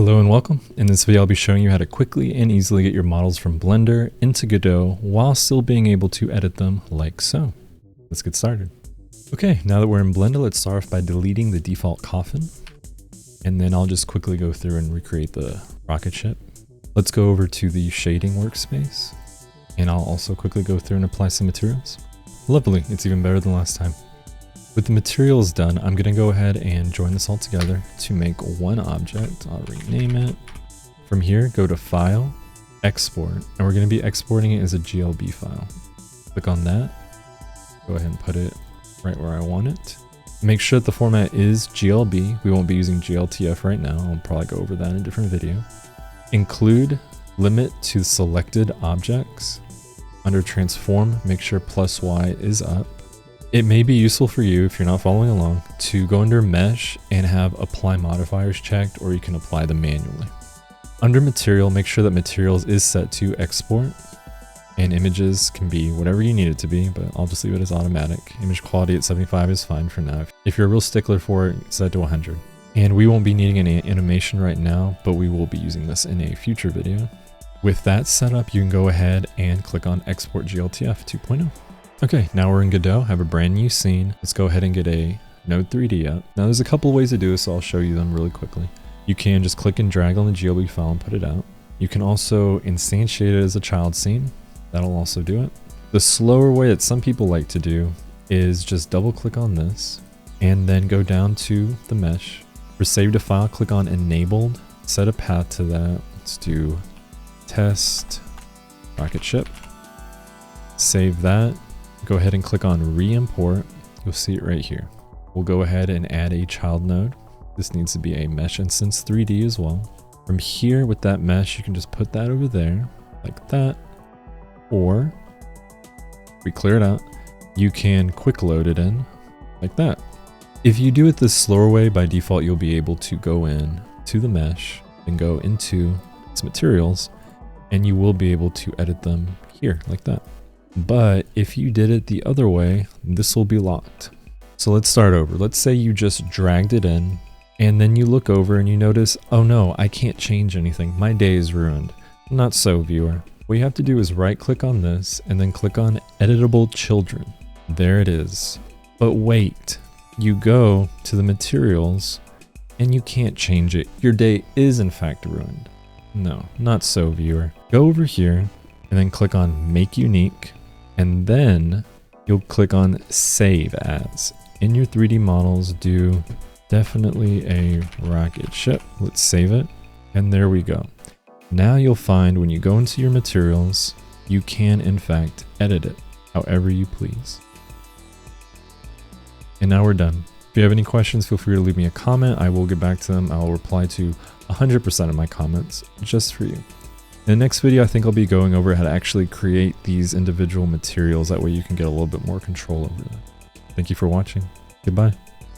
Hello and welcome. In this video I'll be showing you how to quickly and easily get your models from Blender into Godot while still being able to edit them like so. Let's get started. Okay, now that we're in Blender, let's start off by deleting the default Coffin. And then I'll just quickly go through and recreate the rocket ship. Let's go over to the shading workspace. And I'll also quickly go through and apply some materials. Lovely, it's even better than last time. With the materials done, I'm going to go ahead and join this all together to make one object. I'll rename it. From here, go to File, Export, and we're going to be exporting it as a GLB file. Click on that. Go ahead and put it right where I want it. Make sure that the format is GLB. We won't be using GLTF right now. I'll probably go over that in a different video. Include limit to selected objects. Under Transform, make sure +Y is up. It may be useful for you, if you're not following along, to go under Mesh and have Apply Modifiers checked, or you can apply them manually. Under Material, make sure that Materials is set to Export, and Images can be whatever you need it to be, but I'll just leave it as automatic. Image Quality at 75 is fine for now. If you're a real stickler for it, set it to 100. And we won't be needing any animation right now, but we will be using this in a future video. With that set up, you can go ahead and click on Export GLTF 2.0. Okay, now we're in Godot, have a brand new scene. Let's go ahead and get a Node 3D up. Now there's a couple of ways to do this, so I'll show you them really quickly. You can just click and drag on the GLB file and put it out. You can also instantiate it as a child scene. That'll also do it. The slower way that some people like to do is just double click on this and then go down to the mesh. For save to file, click on enabled, set a path to that. Let's do test rocket ship. Save that. Go ahead and click on re-import. You'll see it right here. We'll go ahead and add a child node. This needs to be a mesh instance 3D as well. From here with that mesh, you can just put that over there like that. Or if we clear it out, you can quick load it in like that. If you do it the slower way, by default, you'll be able to go in to the mesh and go into its materials, and you will be able to edit them here like that. But if you did it the other way, this will be locked. So let's start over. Let's say you just dragged it in and then you look over and you notice, oh no, I can't change anything. My day is ruined. Not so, viewer. What you have to do is right click on this and then click on Editable Children. There it is. But wait, you go to the materials and you can't change it. Your day is in fact ruined. No, not so, viewer. Go over here and then click on Make Unique. And then you'll click on Save As. In your 3D models, do definitely a rocket ship. Let's save it. And there we go. Now you'll find when you go into your materials, you can in fact edit it however you please. And now we're done. If you have any questions, feel free to leave me a comment. I will get back to them. I'll reply to 100% of my comments just for you. In the next video, I think I'll be going over how to actually create these individual materials. That way you can get a little bit more control over them. Thank you for watching. Goodbye.